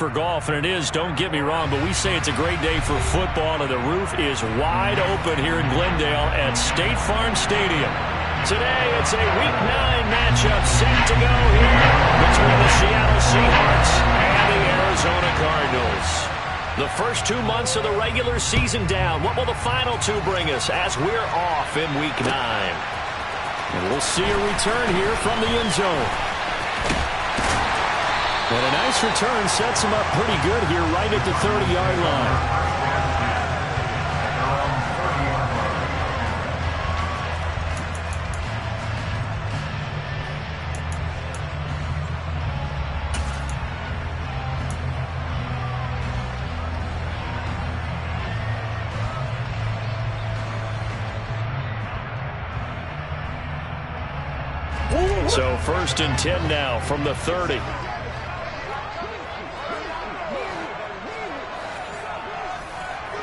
For golf, and it is, don't get me wrong, but we say it's a great day for football, and the roof is wide open here in Glendale at State Farm Stadium. Today, it's a Week 9 matchup set to go here between the Seattle Seahawks and the Arizona Cardinals. The first 2 months of the regular season down. What will the final two bring us as we're off in Week 9? And we'll see a return here from the end zone. And a nice return sets him up pretty good here right at the 30-yard line. So 1st and 10 now from the 30.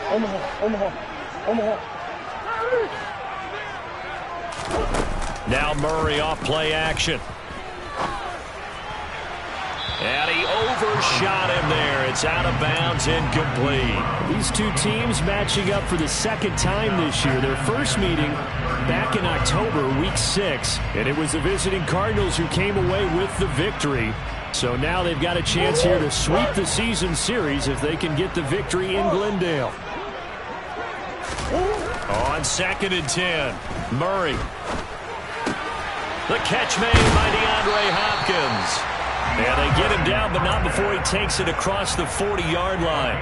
Omaha. Now Murray off play action. And he overshot him there. It's out of bounds, incomplete. These two teams matching up for the second time this year. Their first meeting back in October, Week 6. And it was the visiting Cardinals who came away with the victory. So now they've got a chance here to sweep the season series if they can get the victory in Glendale. On 2nd and 10, Murray. The catch made by DeAndre Hopkins. And they get him down, but not before he takes it across the 40-yard line.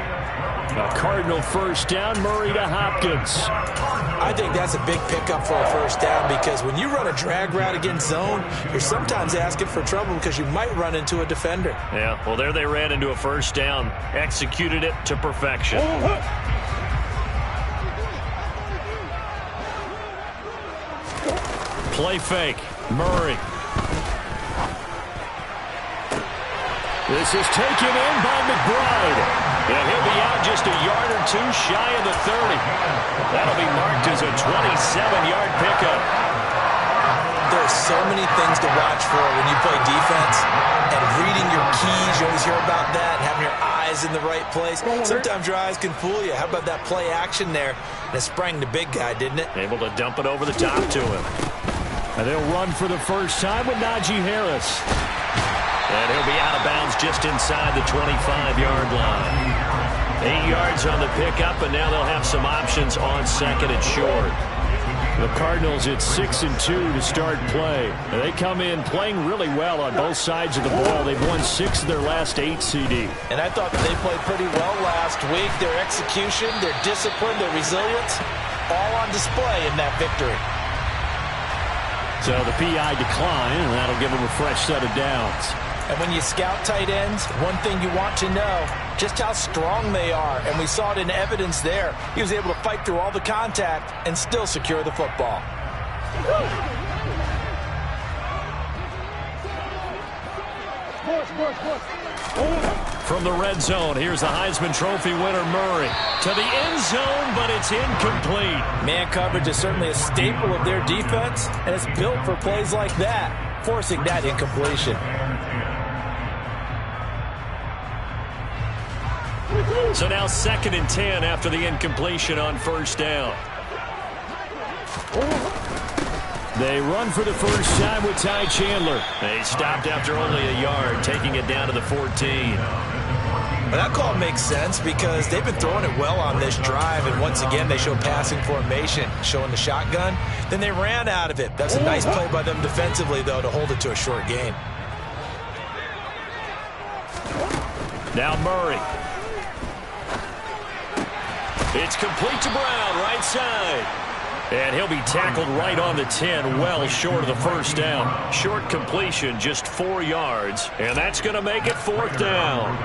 A Cardinal first down, Murray to Hopkins. I think that's a big pickup for a first down because when you run a drag route against zone, you're sometimes asking for trouble because you might run into a defender. Yeah, well, there they ran into a first down. Executed it to perfection. Play fake. Murray. This is taken in by McBride. And he'll be out just a yard or two shy of the 30. That'll be marked as a 27-yard pickup. There are so many things to watch for when you play defense. And reading your keys, you always hear about that. Having your eyes in the right place. Sometimes your eyes can fool you. How about that play action there? And it sprang the big guy, didn't it? Able to dump it over the top to him. And they'll run for the first time with Najee Harris. And he'll be out of bounds just inside the 25-yard line. 8 yards on the pickup, and now they'll have some options on 2nd and short. The Cardinals at 6-2 to start play. And they come in playing really well on both sides of the ball. They've won 6 of their last 8 CD. And I thought that they played pretty well last week. Their execution, their discipline, their resilience, all on display in that victory. So the PI decline, and that'll give them a fresh set of downs. And when you scout tight ends, one thing you want to know, just how strong they are. And we saw it in evidence there. He was able to fight through all the contact and still secure the football. From the red zone, here's the Heisman Trophy winner, Murray. To the end zone, but it's incomplete. Man coverage is certainly a staple of their defense, and it's built for plays like that, forcing that incompletion. So now 2nd and 10 after the incompletion on first down. They run for the first time with Ty Chandler. They stopped after only a yard, taking it down to the 14. Well, that call makes sense because they've been throwing it well on this drive, and once again they show passing formation, showing the shotgun. Then they ran out of it. That's a nice play by them defensively, though, to hold it to a short gain. Now Murray. It's complete to Brown, right side. And he'll be tackled right on the 10, well short of the first down. Short completion, just 4 yards. And that's going to make it 4th down.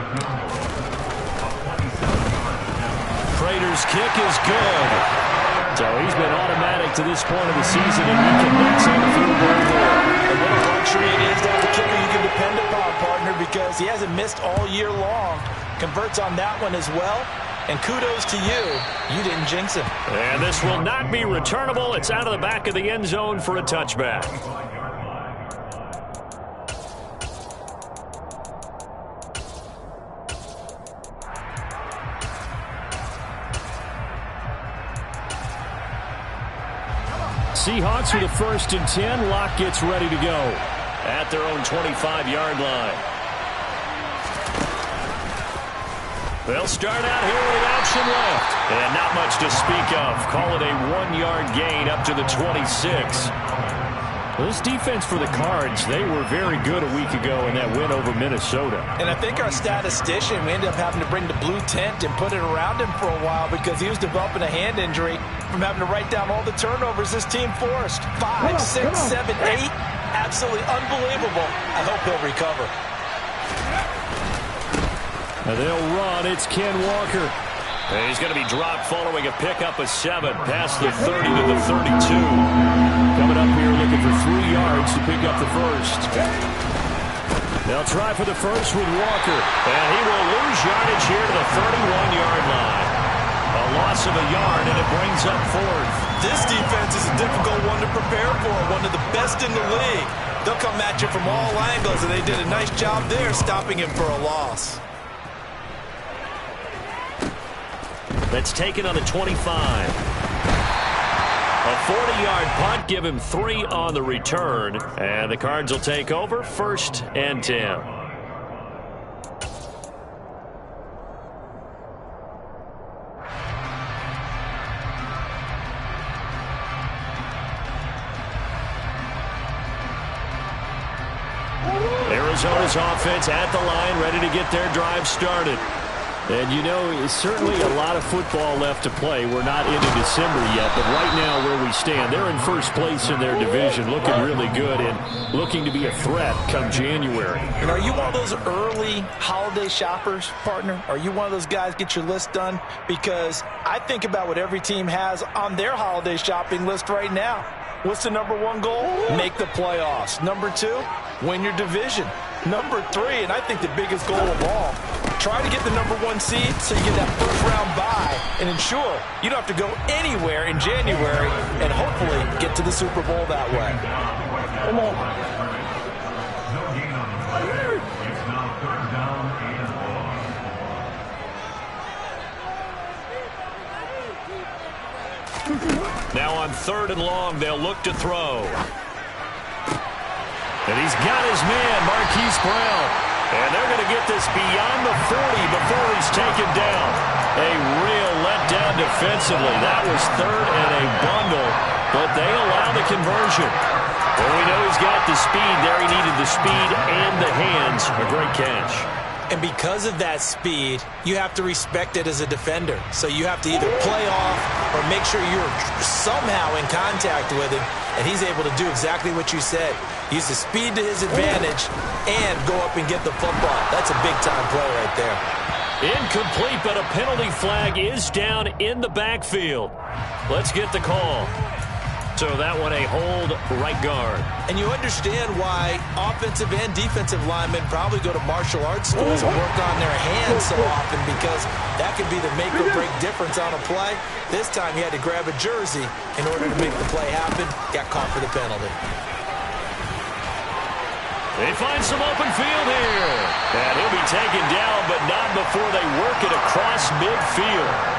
Prater's kick is good. So he's been automatic to this point of the season, and he can make some field goal there. And what a luxury it is to have a kicker you can depend upon, partner, because he hasn't missed all year long. Converts on that one as well. And kudos to you. You didn't jinx him. And this will not be returnable. It's out of the back of the end zone for a touchback. Seahawks with a 1st and 10. Locke gets ready to go at their own 25-yard line. They'll start out here with option left. And not much to speak of. Call it a 1-yard gain up to the 26. Well, this defense for the Cards, they were very good a week ago in that win over Minnesota. And I think our statistician, we ended up having to bring the blue tent and put it around him for a while because he was developing a hand injury from having to write down all the turnovers this team forced. 5, 6, 7, 8. Absolutely unbelievable. I hope he'll recover. And they'll run. It's Ken Walker. And he's going to be dropped following a pickup of 7 past the 30 to the 32. Coming up here looking for 3 yards to pick up the first. They'll try for the first with Walker. And he will lose yardage here to the 31-yard line. A loss of a yard, and it brings up 4th. This defense is a difficult one to prepare for, one of the best in the league. They'll come at you from all angles, and they did a nice job there stopping him for a loss. That's taken on the 25. A 40-yard punt, give him 3 on the return. And the Cards will take over 1st and 10. Arizona's offense at the line, ready to get their drive started. And, you know, certainly a lot of football left to play. We're not into December yet, but right now where we stand, they're in first place in their division, looking really good and looking to be a threat come January. And are you one of those early holiday shoppers, partner? Are you one of those guys get your list done? Because I think about what every team has on their holiday shopping list right now. What's the number 1 goal? Make the playoffs. Number 2, win your division. Number 3, and I think the biggest goal of all, try to get the number 1 seed so you get that first-round bye and ensure you don't have to go anywhere in January and hopefully get to the Super Bowl that way. Come on. Now on 3rd and long, they'll look to throw. And he's got his man, Marquise Brown. And they're going to get this beyond the 40 before he's taken down. A real letdown defensively. That was 3rd and a bundle, but they allow the conversion. Well, we know he's got the speed there. He needed the speed and the hands. A great catch. And because of that speed, you have to respect it as a defender. So you have to either play off or make sure you're somehow in contact with him, and he's able to do exactly what you said. Use the speed to his advantage and go up and get the football. That's a big-time play right there. Incomplete, but a penalty flag is down in the backfield. Let's get the call. So that one a hold right guard. And you understand why offensive and defensive linemen probably go to martial arts schools and work on their hands so often, because that could be the make or break difference on a play. This time he had to grab a jersey in order to make the play happen. Got caught for the penalty. They find some open field here. And he'll be taken down, but not before they work it across midfield.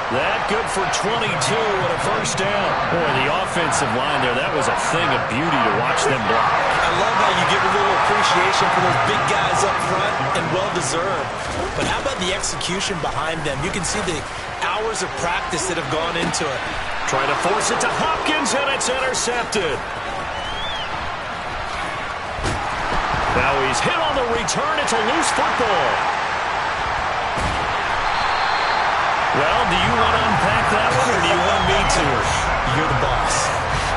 That good for 22 and a first down. Boy, the offensive line there, that was a thing of beauty to watch them block. I love how you give a little appreciation for those big guys up front, and well-deserved. But how about the execution behind them? You can see the hours of practice that have gone into it. Trying to force it to Hopkins, and it's intercepted. Now he's hit on the return. It's a loose football. Well, do you want to unpack that one, or do you want me to? You're the boss.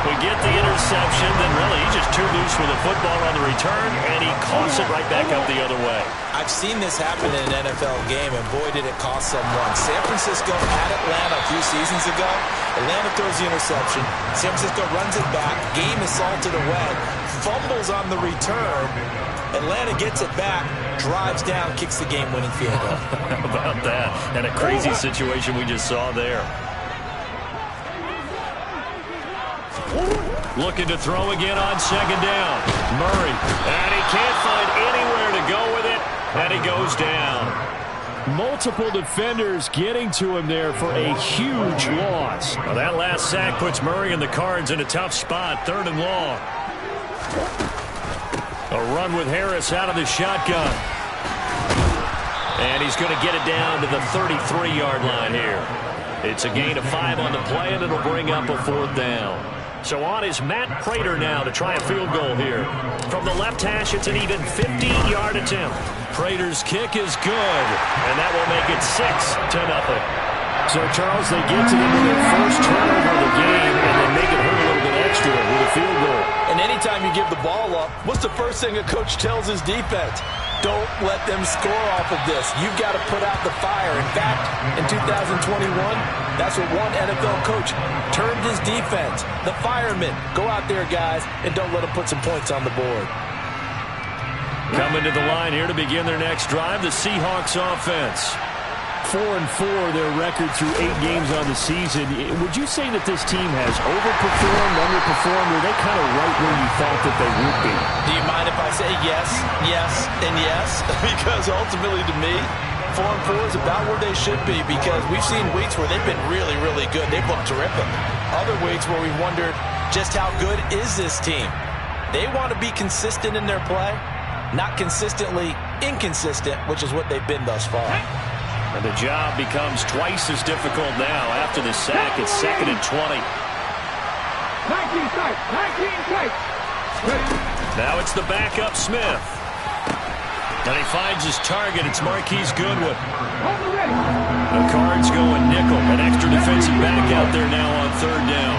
We get the interception, then really he's just too loose with the football on the return, and he coughs it right back up the other way. I've seen this happen in an NFL game, and boy, did it cost someone. San Francisco at Atlanta a few seasons ago. Atlanta throws the interception. San Francisco runs it back. Game is salted away. Fumbles on the return. Atlanta gets it back, drives down, kicks the game-winning field goal. How about that? And a crazy situation we just saw there. Looking to throw again on 2nd down. Murray, and he can't find anywhere to go with it, and he goes down. Multiple defenders getting to him there for a huge loss. Well, that last sack puts Murray and the Cards in a tough spot. 3rd and long. A run with Harris out of the shotgun. And he's going to get it down to the 33-yard line here. It's a gain of 5 on the play, and it'll bring up a 4th down. So on is Matt Prater now to try a field goal here. From the left hash, it's an even 50-yard attempt. Prater's kick is good, and that will make it 6-0. So, Charles, they get to them with their first turnover of the game, and they make it hurt a little bit extra with a field goal. And anytime you give the ball up, what's the first thing a coach tells his defense? Don't let them score off of this. You've got to put out the fire. In fact, in 2021, that's what one NFL coach termed his defense. The firemen. Go out there, guys, and don't let them put some points on the board. Coming to the line here to begin their next drive, the Seahawks offense. 4-4 their record through 8 games on the season. Would you say that this team has overperformed, underperformed, or are they kind of right where you thought that they would be? Do you mind if I say yes, yes, and yes? Because ultimately to me, 4-4 is about where they should be, because we've seen weeks where they've been really, really good. They've looked terrific. Other weeks where we've wondered just how good is this team. They want to be consistent in their play, not consistently inconsistent, which is what they've been thus far. And the job becomes twice as difficult now after the sack. It's 2nd and 20. 19 tight. Now it's the backup Smith. And he finds his target. It's Marquise Goodwin. The Cards going nickel. An extra defensive back out there now on 3rd down.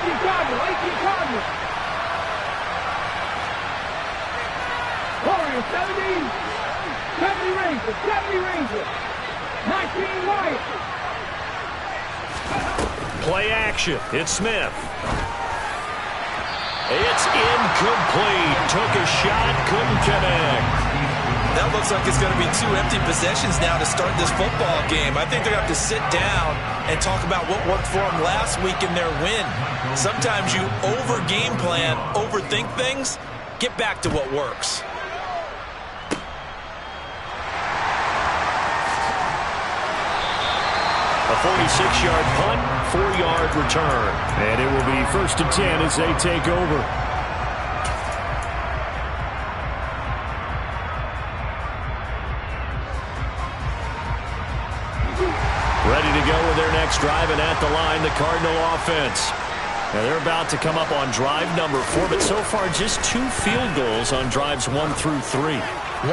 18 Cardinals. Warriors, 70 Rangers. 19 Wyatt. Play action. It's Smith. It's incomplete. Took a shot, couldn't connect. That looks like it's going to be 2 empty possessions now to start this football game. I think they're going to have to sit down and talk about what worked for them last week in their win. Sometimes you over-game plan, overthink things. Get back to what works. A 46-yard punt, 4-yard return. And it will be 1st and 10 as they take over. Ready to go with their next drive, and at the line, the Cardinal offense. Now they're about to come up on drive number 4, but so far just 2 field goals on drives 1 through 3.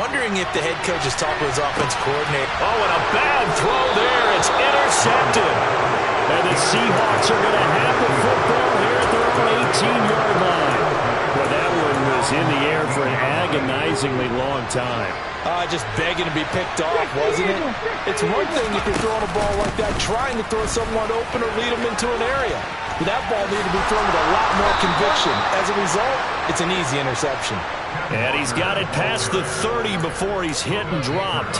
Wondering if the head coach is talking to his offensive coordinator. Oh, and a bad throw there. It's intercepted. And the Seahawks are going to have the football here at their own 18-yard line. Well, that one was in the air for an agonizingly long time. Just begging to be picked off, wasn't it? It's one thing if you're throwing a ball like that, trying to throw someone open or lead them into an area. But that ball needed to be thrown with a lot more conviction. As a result, it's an easy interception. And he's got it past the 30 before he's hit and dropped.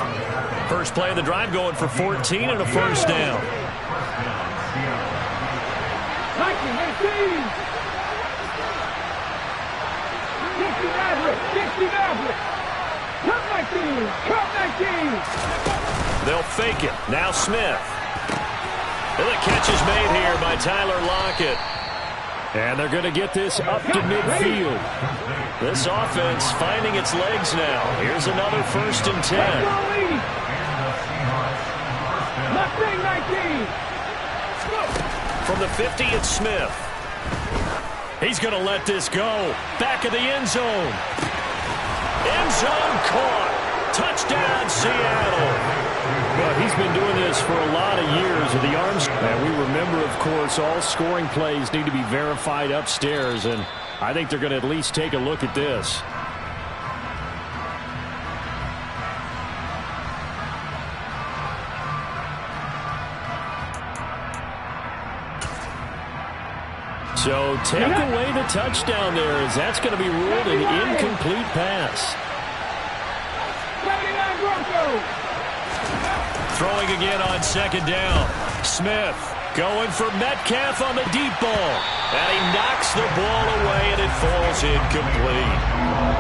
First play of the drive going for 14 and a 1st down. 19. They'll fake it. Now Smith. And the catch is made here by Tyler Lockett. And they're going to get this up to midfield. This offense finding its legs now. Here's another 1st and 10. From the 50, it's Smith. He's going to let this go. Back of the end zone. End zone caught. Touchdown, Seattle. Well, he's been doing this for a lot of years with the arms. And we remember, of course, all scoring plays need to be verified upstairs. And I think they're going to at least take a look at this. So take away the touchdown there, as that's going to be ruled an incomplete pass. Throwing again on 2nd down. Smith going for Metcalf on the deep ball. And he knocks the ball away, and it falls incomplete.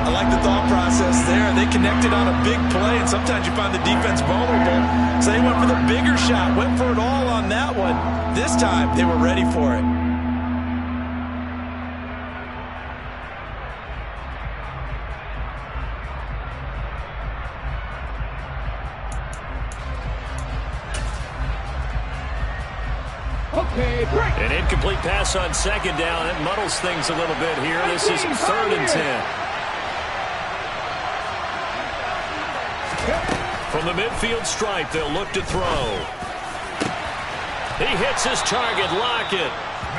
I like the thought process there. They connected on a big play, and sometimes you find the defense vulnerable. So they went for the bigger shot, went for it all on that one. This time, they were ready for it. An incomplete pass on second down. It muddles things a little bit here. This is 3rd and 10. From the midfield stripe, they'll look to throw. He hits his target, Lockett.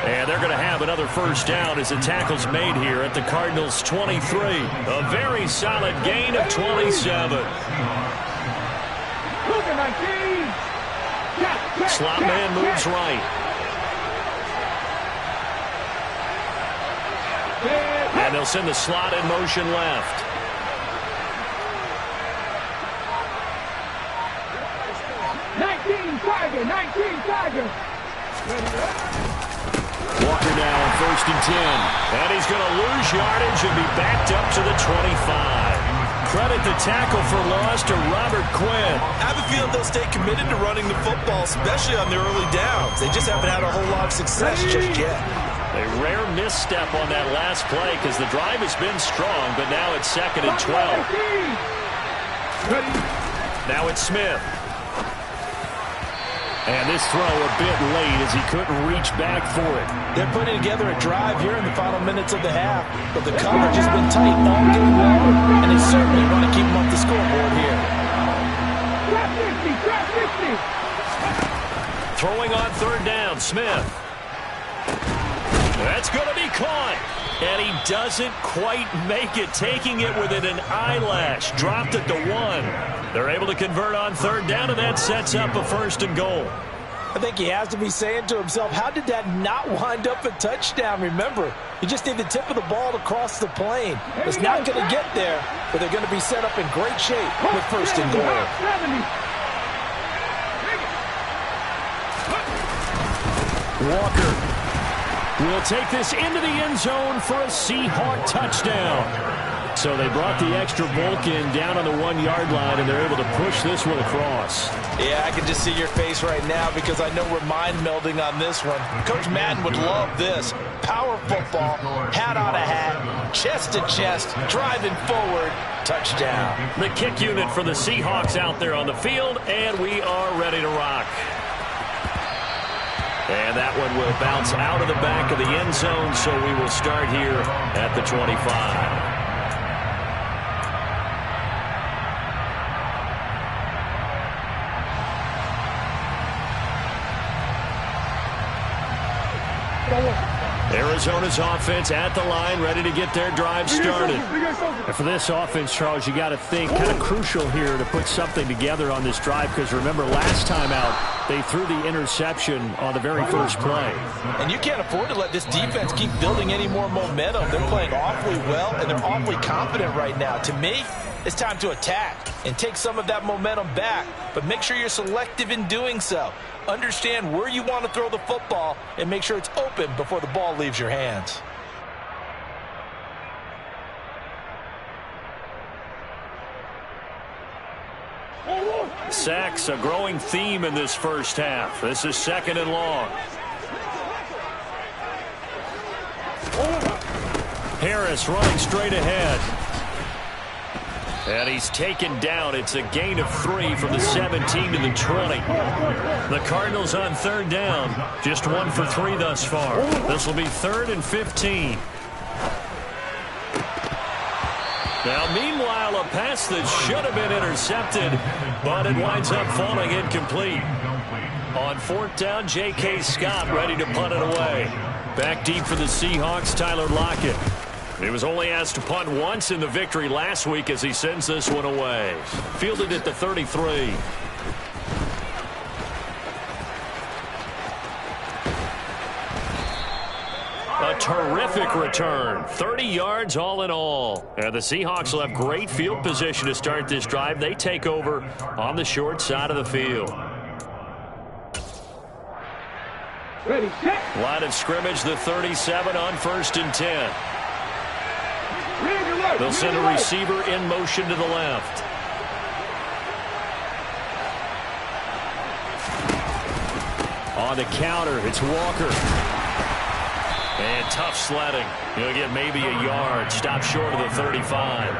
And they're going to have another first down as the tackle's made here at the Cardinals' 23. A very solid gain of 27. Slot man moves right. And they'll send the slot in motion left. Tiger. Walker now on 1st and 10. And he's going to lose yardage and be backed up to the 25. Credit the tackle for loss to Robert Quinn. I have a feeling they'll stay committed to running the football, especially on the early downs. They just haven't had a whole lot of success just yet. A rare misstep on that last play because the drive has been strong, but now it's 2nd and 12. Now it's Smith. And this throw a bit late as he couldn't reach back for it. They're putting together a drive here in the final minutes of the half, but the coverage has been tight all game long, and they certainly want to keep them off the scoreboard here. Throwing on 3rd down, Smith. That's going to be caught. And he doesn't quite make it, taking it within an eyelash. Dropped at the 1. They're able to convert on 3rd down, and that sets up a 1st and goal. I think he has to be saying to himself, how did that not wind up a touchdown? Remember, you just need the tip of the ball to cross the plane. It's not going to get there, but they're going to be set up in great shape with 1st and goal. Walker will take this into the end zone for a Seahawk touchdown. So they brought the extra bulk in down on the 1-yard line, and they're able to push this one across. Yeah, I can just see your face right now because I know we're mind melding on this one. Coach Madden would love this. Power football, hat on a hat, chest to chest, driving forward, touchdown. The kick unit for the Seahawks out there on the field, and we are ready to rock. And that one will bounce out of the back of the end zone, so we will start here at the 25. Arizona's offense at the line, ready to get their drive started. And for this offense, Charles, you got to think kind of crucial here to put something together on this drive, because remember, last time out, they threw the interception on the very first play. And you can't afford to let this defense keep building any more momentum. They're playing awfully well, and they're awfully confident right now. To me, it's time to attack and take some of that momentum back, but make sure you're selective in doing so. Understand where you want to throw the football and make sure it's open before the ball leaves your hands. Sacks, a growing theme in this first half. This is 2nd and long. Harris running straight ahead. And he's taken down. It's a gain of 3 from the 17 to the 20. The Cardinals on 3rd down. Just 1 for 3 thus far. This will be 3rd and 15. Now, meanwhile, a pass that should have been intercepted, but it winds up falling incomplete. On 4th down, J.K. Scott ready to punt it away. Back deep for the Seahawks, Tyler Lockett. He was only asked to punt once in the victory last week as he sends this one away. Fielded at the 33. A terrific return. 30 yards all in all. And the Seahawks will have great field position to start this drive. They take over on the short side of the field. Ready, set. Line of scrimmage, the 37 on 1st and 10. They'll send a receiver in motion to the left. On the counter, it's Walker. And tough sledding. He'll get maybe a yard. Stop short of the 35.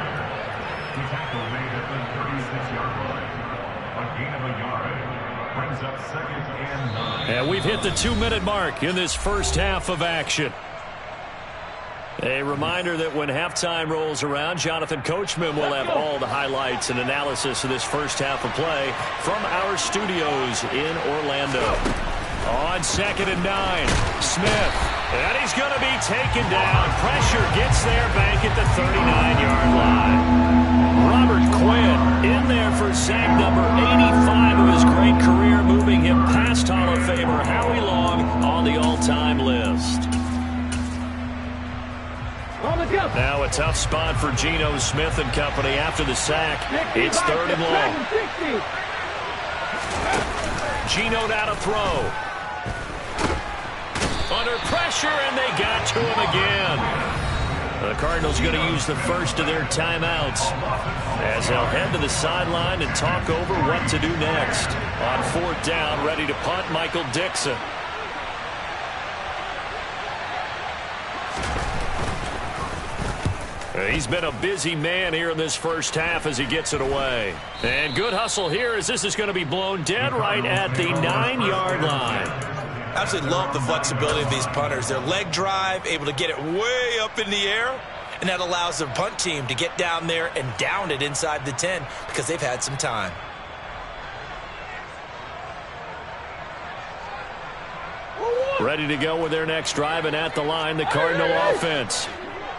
And we've hit the 2-minute mark in this first half of action. A reminder that when halftime rolls around, Jonathan Coachman will have all the highlights and analysis of this first half of play from our studios in Orlando. On 2nd and 9, Smith. And he's going to be taken down. Pressure gets there back at the 39-yard line. Robert Quinn in there for sack number 85 of his great career, moving him past Hall of Famer Howie Long on the all-time list. Now a tough spot for Geno Smith and company after the sack. It's 3rd and long. Geno now to throw. Under pressure, and they got to him again. The Cardinals going to use the first of their timeouts as they'll head to the sideline and talk over what to do next. On 4th down, ready to punt, Michael Dixon. He's been a busy man here in this first half as he gets it away. And good hustle here as this is going to be blown dead right at the 9-yard line. Absolutely love the flexibility of these punters. Their leg drive, able to get it way up in the air, and that allows their punt team to get down there and down it inside the 10 because they've had some time. Ready to go with their next drive, and at the line, the Cardinal offense.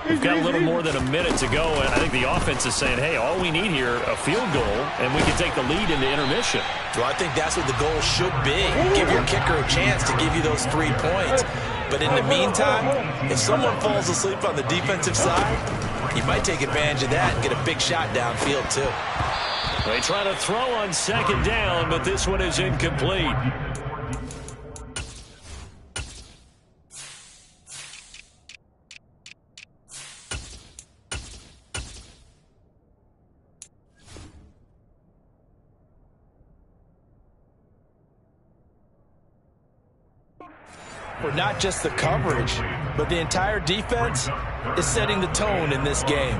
We've got a little more than a minute to go, and I think the offense is saying, hey, all we need here, a field goal, and we can take the lead into intermission. Well, I think that's what the goal should be. Give your kicker a chance to give you those 3 points. But in the meantime, if someone falls asleep on the defensive side, you might take advantage of that and get a big shot downfield, too. They try to throw on 2nd down, but this one is incomplete. For not just the coverage, but the entire defense is setting the tone in this game.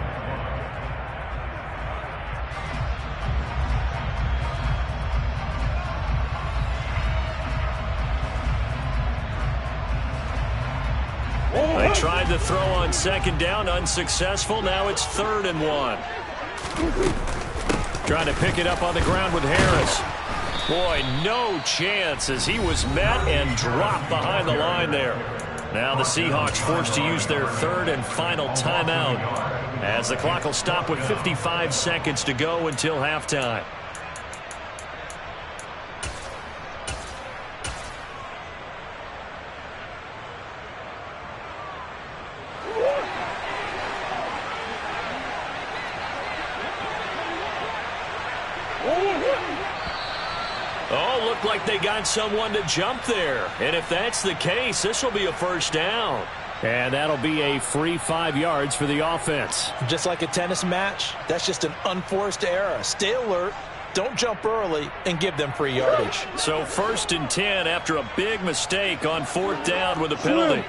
They tried to throw on 2nd down, unsuccessful. Now it's 3rd and 1. Trying to pick it up on the ground with Harris. Boy, no chance as he was met and dropped behind the line there. Now the Seahawks forced to use their 3rd and final timeout as the clock will stop with 55 seconds to go until halftime. Oh, looked like they got someone to jump there. And if that's the case, this will be a 1st down. And that'll be a free 5 yards for the offense. Just like a tennis match, that's just an unforced error. Stay alert, don't jump early, and give them free yardage. So 1st and 10 after a big mistake on 4th down with a penalty.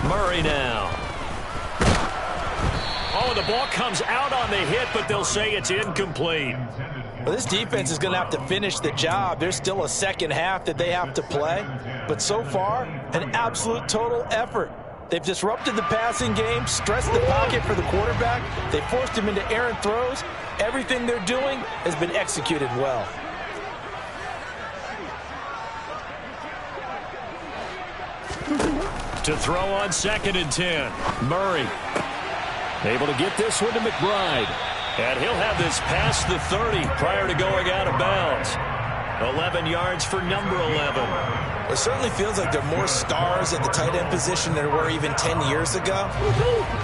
Murray now. Oh, the ball comes out on the hit, but they'll say it's incomplete. Well, this defense is going to have to finish the job. There's still a second half that they have to play. But so far, an absolute total effort. They've disrupted the passing game, stressed the pocket for the quarterback. They forced him into errant throws. Everything they're doing has been executed well. To throw on 2nd and 10. Murray able to get this one to McBride. And he'll have this past the 30 prior to going out of bounds. 11 yards for number 11. It certainly feels like there are more stars at the tight end position than there were even 10 years ago.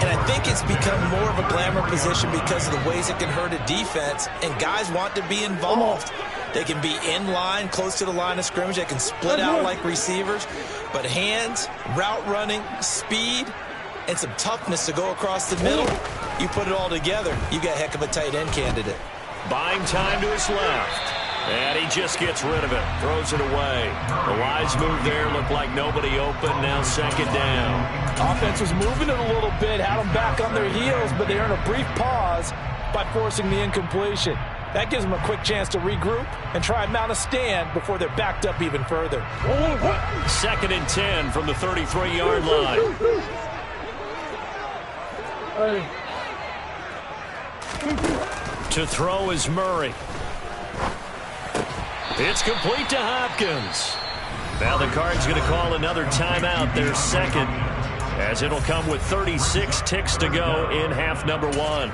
And I think it's become more of a glamour position because of the ways it can hurt a defense, and guys want to be involved. They can be in line, close to the line of scrimmage. They can split out like receivers. But hands, route running, speed, and some toughness to go across the middle, you put it all together, you got a heck of a tight end candidate. Buying time to his left. And he just gets rid of it. Throws it away. The wise move there. Looked like nobody open. Now second down. Offense was moving it a little bit. Had them back on their heels, but they earned a brief pause by forcing the incompletion. That gives them a quick chance to regroup and try and mount a stand before they're backed up even further. Second and 10 from the 33-yard line. To throw is Murray. It's complete to Hopkins. Now the Cards going to call another timeout, their second, as it'll come with 36 ticks to go in half number one.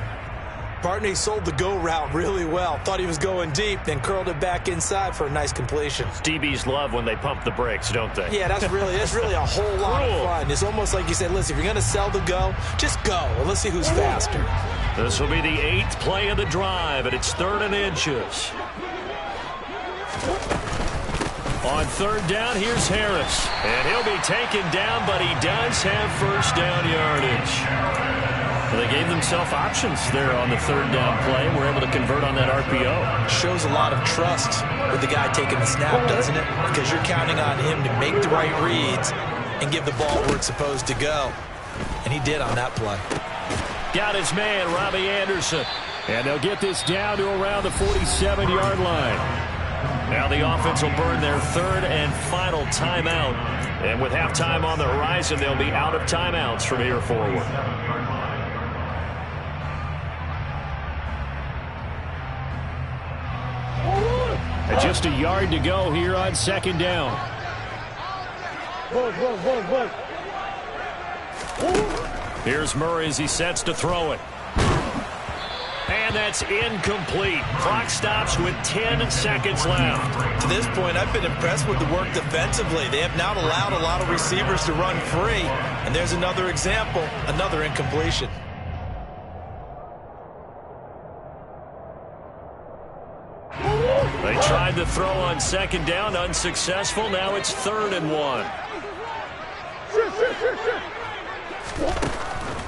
Bartney sold the go route really well. Thought he was going deep, then curled it back inside for a nice completion. DBs love when they pump the brakes, don't they? Yeah, that's really a whole lot of fun. It's almost like you said, listen, if you're going to sell the go, just go, and let's see who's faster. This will be the 8th play of the drive, and it's 3rd and inches. On 3rd down, here's Harris. And he'll be taken down, but he does have first down yardage. Well, they gave themselves options there on the 3rd down play. We're able to convert on that RPO. Shows a lot of trust with the guy taking the snap, doesn't it? Because you're counting on him to make the right reads and give the ball where it's supposed to go. And he did on that play. Got his man, Robbie Anderson. And they'll get this down to around the 47-yard line. Now the offense will burn their 3rd and final timeout. And with halftime on the horizon, they'll be out of timeouts from here forward. And just a yard to go here on 2nd down. Here's Murray as he sets to throw it. And that's incomplete. Clock stops with 10 seconds left. To this point, I've been impressed with the work defensively. They have not allowed a lot of receivers to run free. And there's another example, another incompletion. They tried to throw on 2nd down, unsuccessful. Now it's 3rd and 1.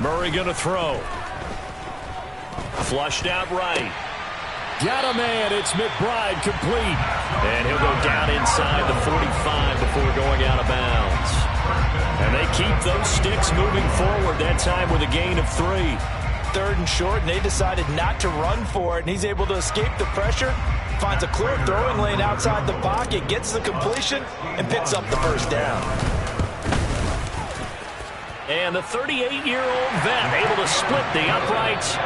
Murray going to throw. Flushed out right. Got a man. It's McBride complete. And he'll go down inside the 45 before going out of bounds. And they keep those sticks moving forward, that time with a gain of 3. 3rd and short, and they decided not to run for it, and he's able to escape the pressure, finds a clear throwing lane outside the pocket, gets the completion, and picks up the first down. And the 38-year-old vet able to split the uprights.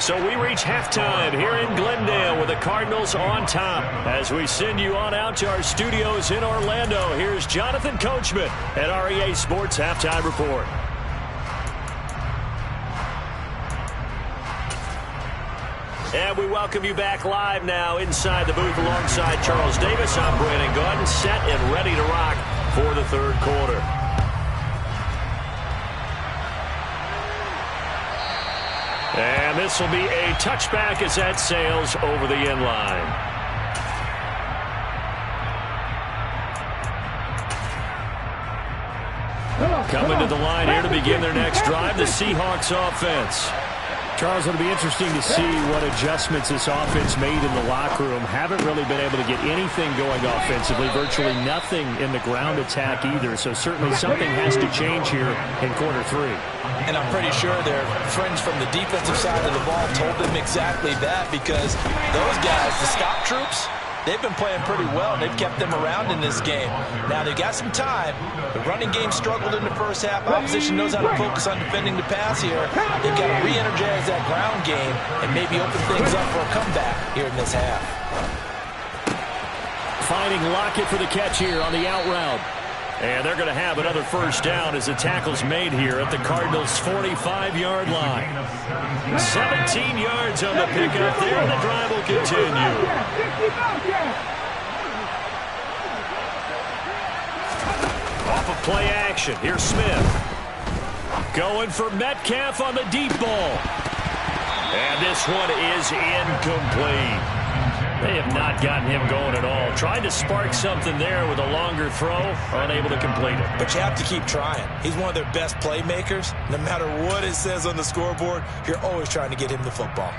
So we reach halftime here in Glendale with the Cardinals on top. As we send you on out to our studios in Orlando, here's Jonathan Coachman at REA Sports Halftime Report. And we welcome you back live now inside the booth alongside Charles Davis. I'm Brandon Gaudin, set and ready to rock for the 3rd quarter. And this will be a touchback as that sails over the end line. Coming to the line here to begin their next drive, the Seahawks offense. Charles, it'll be interesting to see what adjustments this offense made in the locker room. Haven't really been able to get anything going offensively, virtually nothing in the ground attack either. So certainly something has to change here in quarter 3. And I'm pretty sure their friends from the defensive side of the ball told them exactly that, because those guys, the stop troops, they've been playing pretty well. They've kept them around in this game. Now they've got some time. The running game struggled in the first half. Opposition knows how to focus on defending the pass here. They've got to re-energize that ground game and maybe open things up for a comeback here in this half. Finding Lockett for the catch here on the out route. And they're going to have another first down as the tackle's made here at the Cardinals' 45-yard line. 17 yards on the pickup there, and the drive will continue. Play action. Here's Smith. Going for Metcalf on the deep ball. And this one is incomplete. They have not gotten him going at all. Tried to spark something there with a longer throw. Unable to complete it. But you have to keep trying. He's one of their best playmakers. No matter what it says on the scoreboard, you're always trying to get him the football.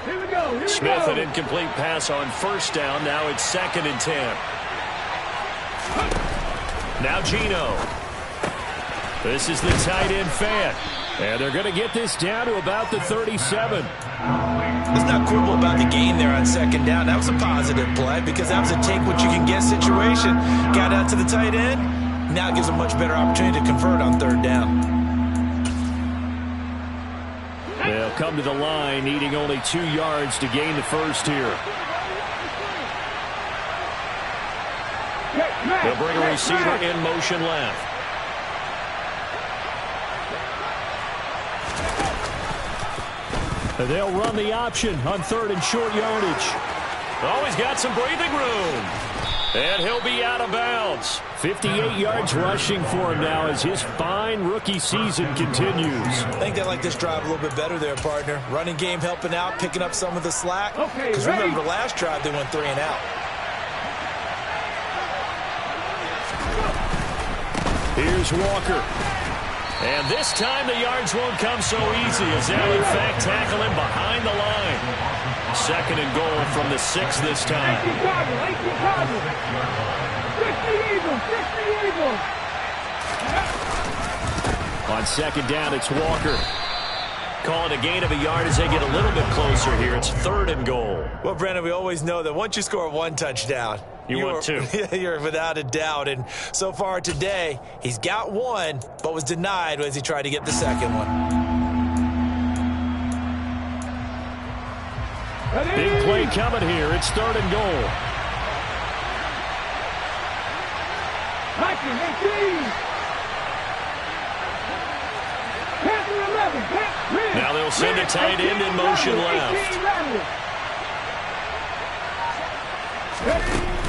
Here we go. Smith, an incomplete pass on first down. Now it's 2nd and 10. Now Geno. This is the tight end Fant. And they're going to get this down to about the 37. Let's not quibble about the gain there on 2nd down. That was a positive play because that was a take-what-you-can-get situation. Got out to the tight end. Now it gives a much better opportunity to convert on 3rd down. They'll come to the line, needing only 2 yards to gain the first here. They'll bring a receiver in motion left. They'll run the option on 3rd and short yardage. Always got some breathing room. And he'll be out of bounds. 58 yards rushing for him now as his fine rookie season continues. I think they like this drive a little bit better there, partner. Running game helping out, picking up some of the slack. Because remember, the last drive they went 3 and out. Here's Walker. And this time the yards won't come so easy as they'll in fact tackle him behind the line. 2nd and goal from the 6 this time. On 2nd down, it's Walker. Calling a gain of a yard as they get a little bit closer here. It's 3rd and goal. Well, Brandon, we always know that once you score 1 touchdown, you want 2. You're without a doubt. And so far today, he's got 1, but was denied as he tried to get the 2nd one. Big play coming here. It's 3rd and goal. Now they'll send a tight end in motion left.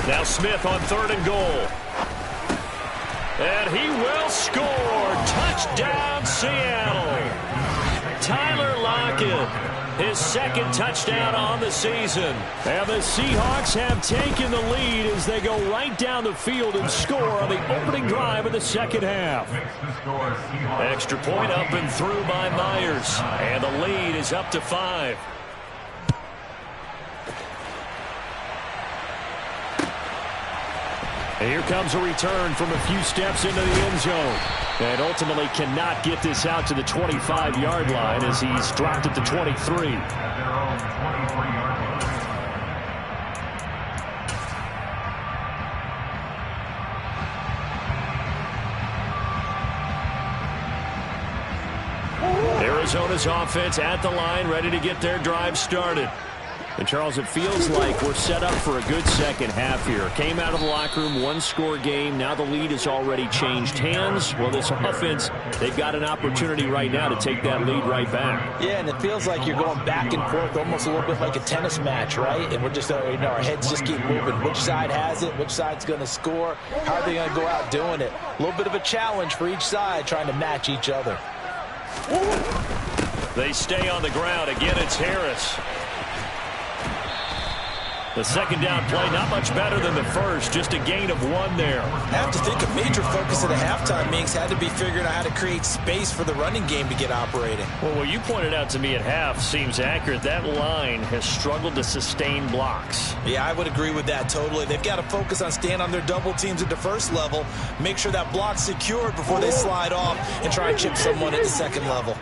Now Smith on 3rd and goal. And he will score. Touchdown, Seattle. Tyler Lockett, his 2nd touchdown on the season. And the Seahawks have taken the lead as they go right down the field and score on the opening drive of the 2nd half. Extra point up and through by Myers. And the lead is up to 5. And here comes a return from a few steps into the end zone. And ultimately cannot get this out to the 25-yard line as he's dropped at the 23. Arizona's offense at the line, ready to get their drive started. And, Charles, it feels like we're set up for a good 2nd half here. Came out of the locker room, 1-score game. Now the lead has already changed hands. Well, this offense, they've got an opportunity right now to take that lead right back. Yeah, and it feels like you're going back and forth, almost a little bit like a tennis match, right? And we're just, our heads just keep moving. Which side has it? Which side's going to score? How are they going to go out doing it? A little bit of a challenge for each side, trying to match each other. They stay on the ground. Again, it's Harris. The 2nd down play, not much better than the first, just a gain of 1 there. I have to think a major focus of the halftime meetings had to be figuring out how to create space for the running game to get operating. Well, what you pointed out to me at half seems accurate. That line has struggled to sustain blocks. Yeah, I would agree with that totally. They've got to focus on staying on their double teams at the first level, make sure that block's secured before they slide off and try and chip someone at the 2nd level.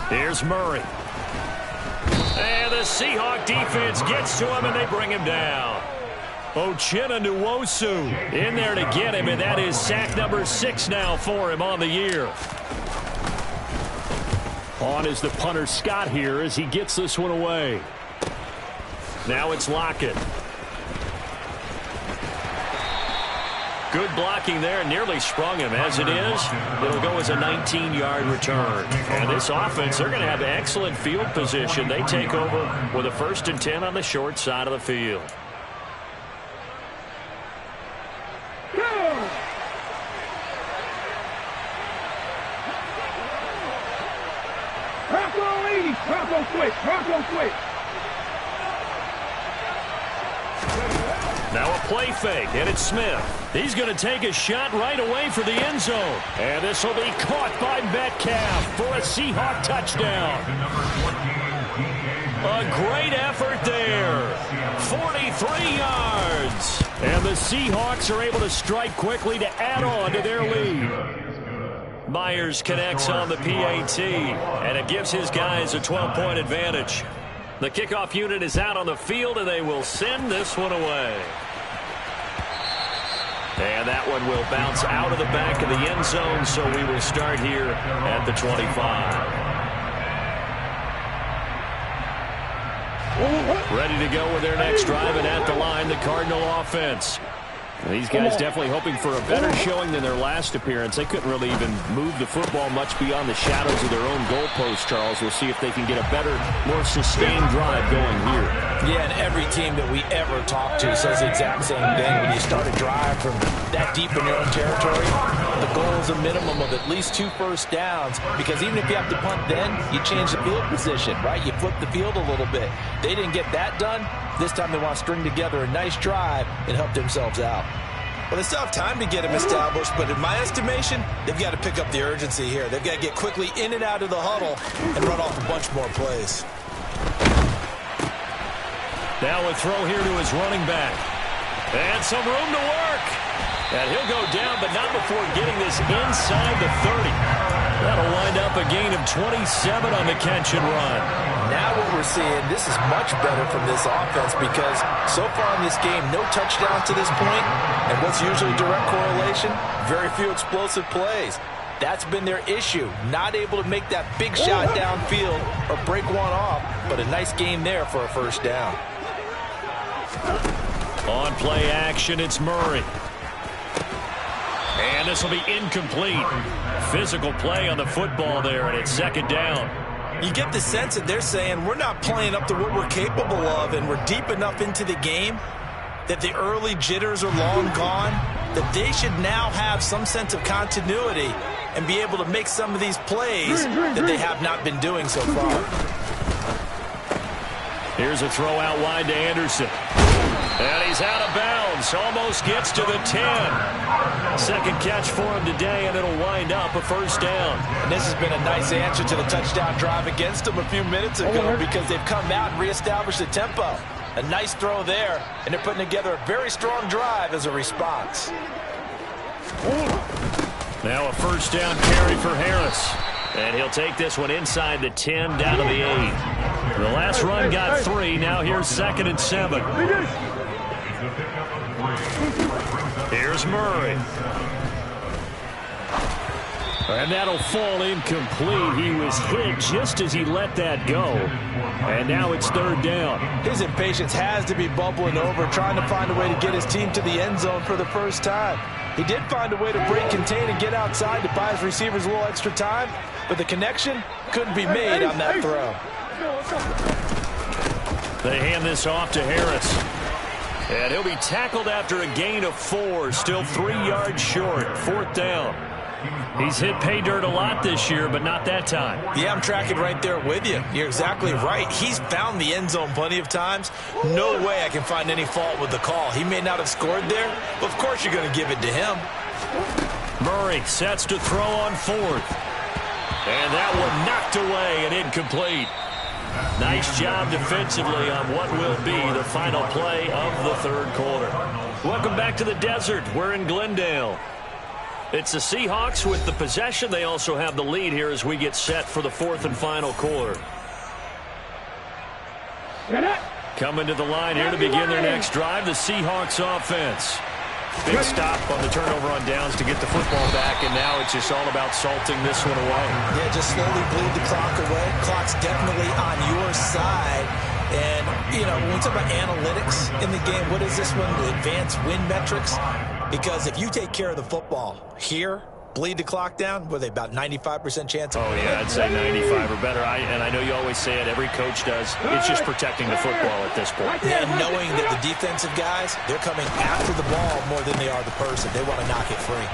Here's Murray. And the Seahawk defense gets to him, and they bring him down. Uchenna Nwosu in there to get him, and that is sack number 6 now for him on the year. On is the punter Scott here as he gets this one away. Now it's Lockett. Good blocking there, nearly sprung him. As it is, it'll go as a 19-yard return. And this offense, they're going to have excellent field position. They take over with a 1st and 10 on the short side of the field. Bronco switch. Bronco switch. Now a play fake, and it's Smith. He's going to take a shot right away for the end zone. And this will be caught by Metcalf for a Seahawk touchdown. A great effort there. 43 yards. And the Seahawks are able to strike quickly to add on to their lead. Myers connects on the PAT, and it gives his guys a 12-point advantage. The kickoff unit is out on the field, and they will send this one away. And that one will bounce out of the back of the end zone, so we will start here at the 25. Ready to go with their next drive, and at the line, the Cardinal offense. These guys definitely hoping for a better showing than their last appearance. They couldn't really even move the football much beyond the shadows of their own goalpost, Charles. We'll see if they can get a better, more sustained drive going here. Yeah, and every team that we ever talk to says the exact same thing. When you start a drive from that deep in your own territory, the goal is a minimum of at least 2 first downs, because even if you have to punt then, you change the field position, right? You flip the field a little bit. They didn't get that done. This time they want to string together a nice drive and help themselves out. Well, they still have time to get him established, but in my estimation, they've got to pick up the urgency here. They've got to get quickly in and out of the huddle and run off a bunch more plays. Now a throw here to his running back. And some room to work. And he'll go down, but not before getting this inside the 30. That'll wind up a gain of 27 on the catch and run. Now what we're seeing, this is much better from this offense, because so far in this game, no touchdowns to this point, and what's usually direct correlation? Very few explosive plays. That's been their issue, not able to make that big shot downfield or break one off, but a nice game there for a first down. On play action, it's Murray. And this will be incomplete. Physical play on the football there, and it's 2nd down. You get the sense that they're saying we're not playing up to what we're capable of, and we're deep enough into the game that the early jitters are long gone, that they should now have some sense of continuity and be able to make some of these plays that they have not been doing so far. Here's a throw out wide to Anderson. And he's out of bounds. Almost gets to the 10. 2nd catch for him today, and it'll wind up a first down. And this has been a nice answer to the touchdown drive against them a few minutes ago, because they've come out and reestablished the tempo. A nice throw there, and they're putting together a very strong drive as a response. Now a first down carry for Harris. And he'll take this one inside the 10 down to the 8. The last run got 3. Now here's 2nd and 7. Here's Murray. And that'll fall incomplete. He was hit just as he let that go. And now it's 3rd down. His impatience has to be bubbling over, trying to find a way to get his team to the end zone for the first time. He did find a way to break, contain, and get outside to buy his receivers a little extra time, but the connection couldn't be made on that throw. They hand this off to Harris. And he'll be tackled after a gain of 4, still 3 yards short. 4th down. He's hit pay dirt a lot this year, but not that time. Yeah, I'm tracking right there with you. You're exactly right. He's found the end zone plenty of times. No way I can find any fault with the call. He may not have scored there, but of course you're going to give it to him. Murray sets to throw on 4th. And that one knocked away and incomplete. Nice job defensively on what will be the final play of the 3rd quarter. Welcome back to the desert. We're in Glendale. It's the Seahawks with the possession. They also have the lead here as we get set for the 4th and final quarter. Coming to the line here to begin their next drive, the Seahawks offense. Big stop on the turnover on downs to get the football back, and now it's just all about salting this one away. Yeah, just slowly bleed the clock away. Clock's definitely on your side. And, you know, when we talk about analytics in the game, what is this one? The advanced win metrics. Because if you take care of the football here, bleed the clock down, with about 95% chance of winning. Yeah, I'd say 95 or better. And I know you always say it, every coach does. It's just protecting the football at this point. Yeah, and knowing that the defensive guys, they're coming after the ball more than they are the person. They want to knock it free.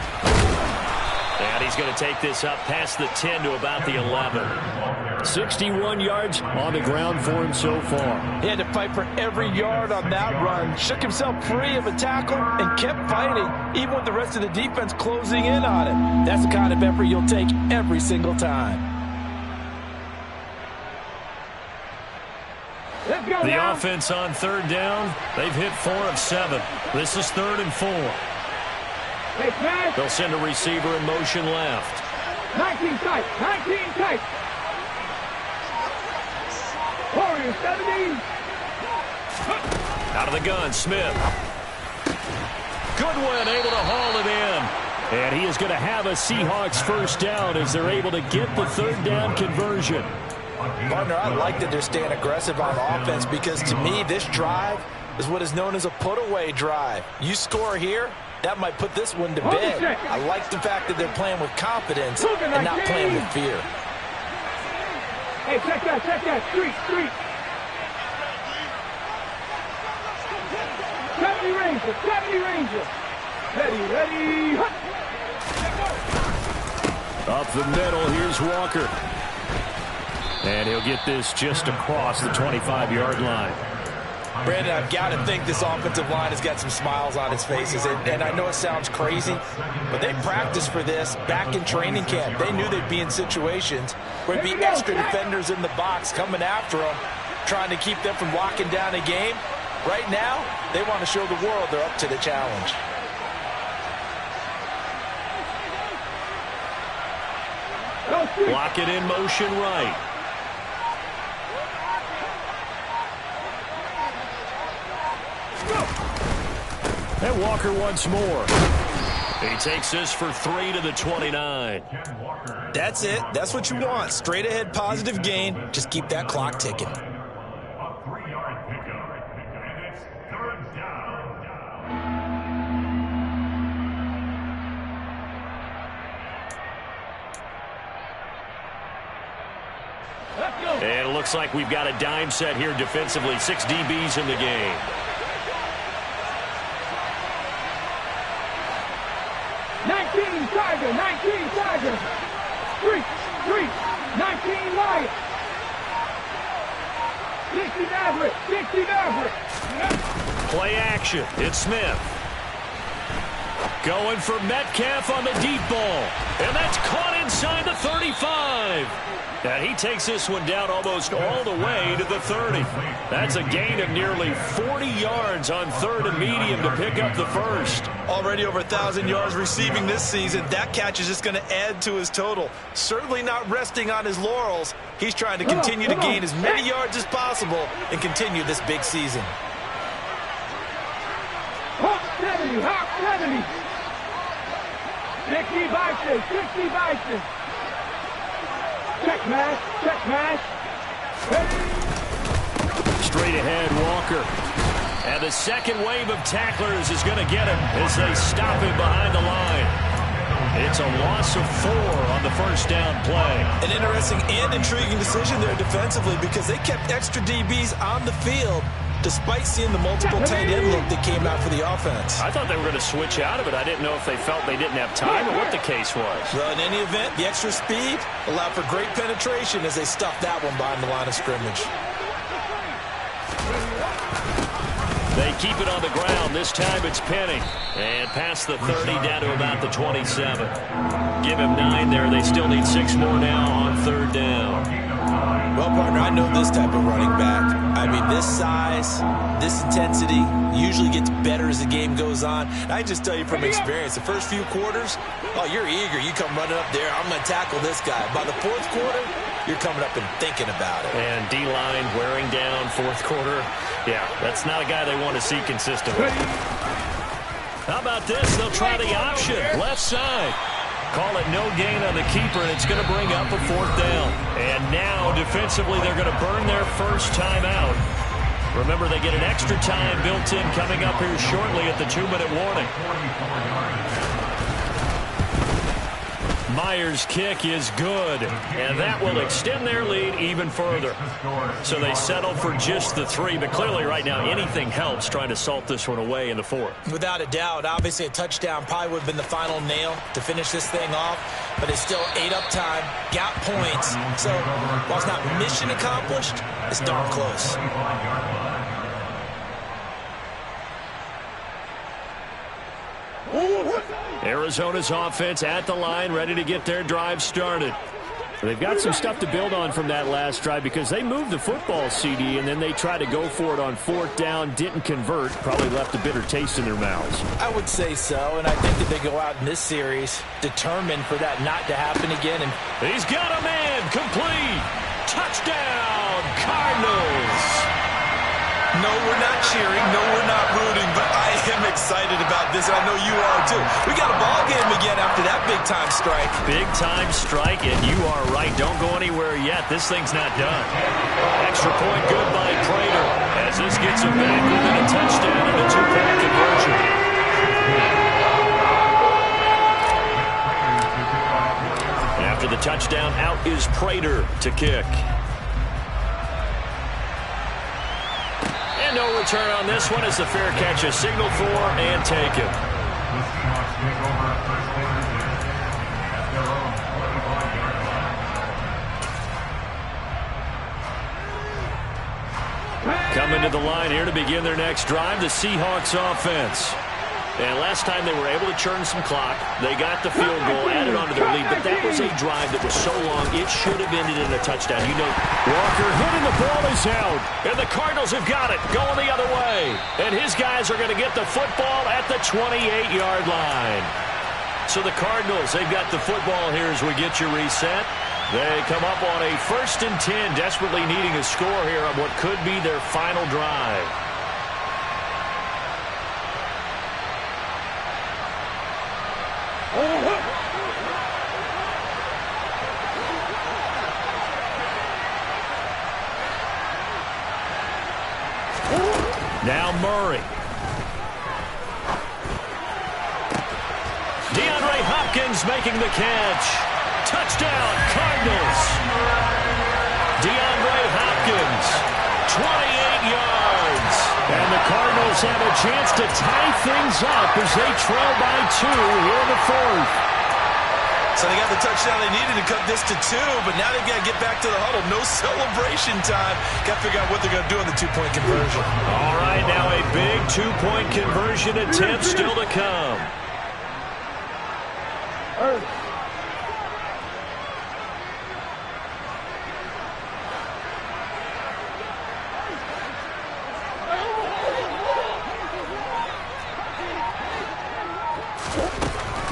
And he's going to take this up past the 10 to about the 11. 61 yards on the ground for him so far. He had to fight for every yard on that run. Shook himself free of a tackle and kept fighting, even with the rest of the defense closing in on him. That's the kind of effort you'll take every single time. Let's go The now. offense on third down, they've hit 4 of 7. This is 3rd and 4. Hey, smash. They'll send a receiver in motion left. 19 tight. 19 tight. Warriors 70. Out of the gun, Smith. Goodwin able to haul it in. And he is going to have a Seahawks first down as they're able to get the 3rd down conversion. Partner, I like that they're staying aggressive on offense because to me, this drive is what is known as a put-away drive. You score here, that might put this one to bed. I like the fact that they're playing with confidence and not playing with fear. Hey, check that. Street. 70 Ranger. Ready. Hut. Up the middle, here's Walker. And he'll get this just across the 25-yard line. Brandon, I've got to think this offensive line has got some smiles on its faces. And I know it sounds crazy, but they practiced for this back in training camp. They knew they'd be in situations where there'd be extra defenders in the box coming after them, trying to keep them from locking down a game. Right now, they want to show the world they're up to the challenge. Block it in motion right. And Walker once more. He takes this for 3 to the 29. That's it. That's what you want. Straight ahead positive gain. Just keep that clock ticking. And it looks like we've got a dime set here defensively. 6 DBs in the game. Tiger. Street. 19 Lions. 60 Maverick. Play action. It's Smith. Going for Metcalf on the deep ball. And that's caught inside the 35. And he takes this one down almost all the way to the 30. That's a gain of nearly 40 yards on 3rd and medium to pick up the first. Already over 1,000 yards receiving this season. That catch is just going to add to his total. Certainly not resting on his laurels. He's trying to continue to gain as many yards as possible and continue this big season. Hawk 70. 60 Bison. Check mash. Straight ahead, Walker. And the second wave of tacklers is going to get him as they stop him behind the line. It's a loss of 4 on the first down play. An interesting and intriguing decision there defensively because they kept extra DBs on the field despite seeing the multiple tight end look that came out for the offense. I thought they were going to switch out of it. I didn't know if they felt they didn't have time or what the case was. Well, in any event, the extra speed allowed for great penetration as they stuffed that one behind the line of scrimmage. They keep it on the ground. This time it's Penny. And past the 30 down to about the 27. Give him 9 there. They still need 6 more now on 3rd down. Well, partner, I know this type of running back. I mean, this size, this intensity usually gets better as the game goes on. And I just tell you from experience, the first few quarters, oh, you're eager. You come running up there, I'm going to tackle this guy. By the 4th quarter, you're coming up and thinking about it. And D-line wearing down 4th quarter. Yeah, that's not a guy they want to see consistently. How about this? They'll try the option. Left side. Call it no gain on the keeper, and it's going to bring up a 4th down. And now, defensively, they're going to burn their first time out. Remember, they get an extra time built in coming up here shortly at the 2-minute warning. Myers' kick is good, and that will extend their lead even further. So they settle for just the 3, but clearly right now anything helps trying to salt this one away in the 4th. Without a doubt, obviously a touchdown probably would have been the final nail to finish this thing off, but it's still 8 up time, got points. So while it's not mission accomplished, it's darn close. Arizona's offense at the line, ready to get their drive started. They've got some stuff to build on from that last drive because they moved the football, CD, and then they tried to go for it on 4th down, didn't convert, probably left a bitter taste in their mouths. I would say so, and I think that they go out in this series determined for that not to happen again. And he's got a man, complete, touchdown, Cardinals. No, we're not cheering. No, we're not rooting, but I am excited about this, and I know you are too. We got a ball game again after that big-time strike. Big-time strike, and you are right. Don't go anywhere yet. This thing's not done. Extra point good by Prater as this gets him back within a touchdown and a 2-point conversion. After the touchdown, out is Prater to kick. No return on this one as the fair catch is signaled for and taken. Coming to the line here to begin their next drive, the Seahawks offense. And last time they were able to churn some clock. They got the field goal, added on to their lead, but that was a drive that was so long it should have ended in a touchdown. You know, Walker hitting the ball is out, and the Cardinals have got it, going the other way. And his guys are going to get the football at the 28-yard line. So the Cardinals, they've got the football here as we get you reset. They come up on a 1st and 10, desperately needing a score here on what could be their final drive. Now Murray. DeAndre Hopkins making the catch. Touchdown, Cardinals. DeAndre Hopkins, 28 yards. And the Cardinals have a chance to tie things up as they trail by 2 here in the 4th. So they got the touchdown they needed to cut this to 2, but now they've got to get back to the huddle. No celebration time. Got to figure out what they're going to do on the 2-point conversion. All right, now a big 2-point conversion attempt still to come.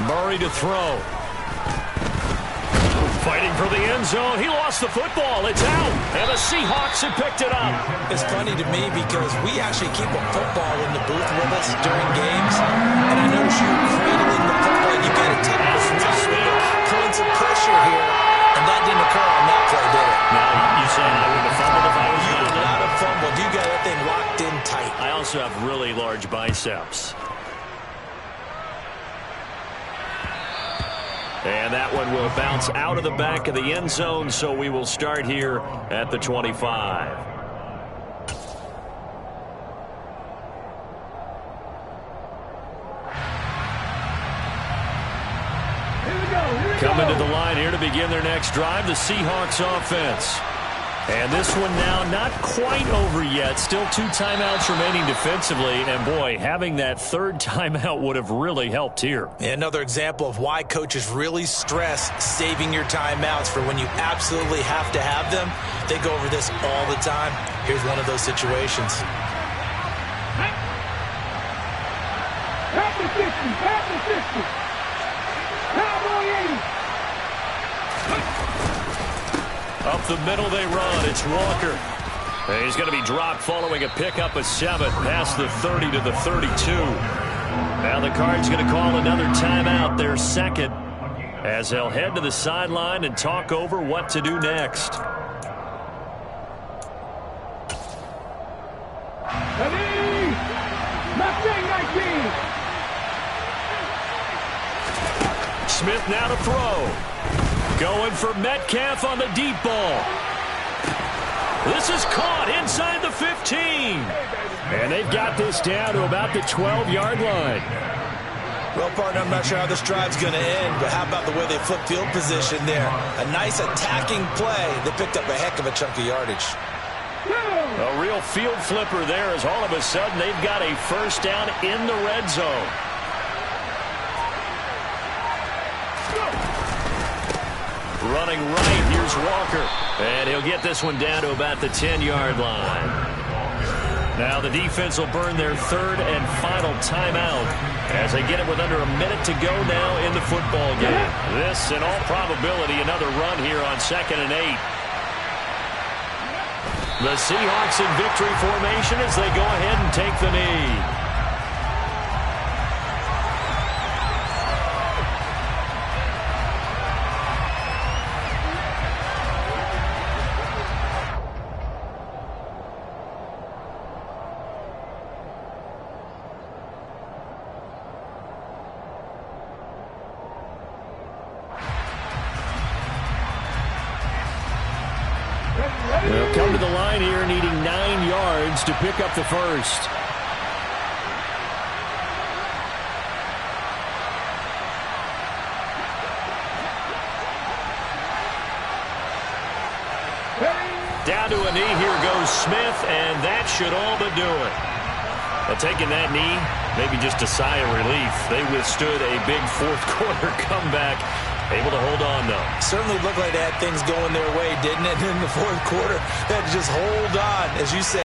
Murray to throw. Fighting for the end zone. He lost the football. It's out. And the Seahawks have picked it up. It's funny to me because we actually keep a football in the booth with us during games. And I notice you're cradling the football. You got to take points of pressure here. And that didn't occur on that play, did it? No, you saying I would have fumbled if I was you? You would not have fumbled. You got that thing locked in tight. I also have really large biceps. And that one will bounce out of the back of the end zone, so we will start here at the 25. Coming to the line here to begin their next drive, the Seahawks offense. And this one now not quite over yet. Still 2 timeouts remaining defensively. And, boy, having that 3rd timeout would have really helped here. Another example of why coaches really stress saving your timeouts for when you absolutely have to have them. They go over this all the time. Here's one of those situations. Half the 50, half the 50. Cowboy 80. Up the middle they run. It's Walker. And he's going to be dropped following a pickup of 7 past the 30 to the 32. Now the Cards going to call another timeout, their 2nd, as they'll head to the sideline and talk over what to do next. Ready? Mustang 19. Smith now to throw. Going for Metcalf on the deep ball. This is caught inside the 15. And they've got this down to about the 12-yard line. Well, partner, I'm not sure how this drive's going to end, but how about the way they flip field position there? A nice attacking play. They picked up a heck of a chunk of yardage. A real field flipper there as all of a sudden they've got a first down in the red zone. Running right, here's Walker. And he'll get this one down to about the 10-yard line. Now the defense will burn their third and final timeout as they get it with under a minute to go now in the football game. This, in all probability, another run here on 2nd and 8. The Seahawks in victory formation as they go ahead and take the knee. They'll come to the line here needing 9 yards to pick up the first. Down to a knee, here goes Smith, and that should all but do it. Well, taking that knee, maybe just a sigh of relief. They withstood a big fourth quarter comeback. Able to hold on, though. Certainly looked like they had things going their way, didn't it? In the fourth quarter, they had to just hold on, as you said.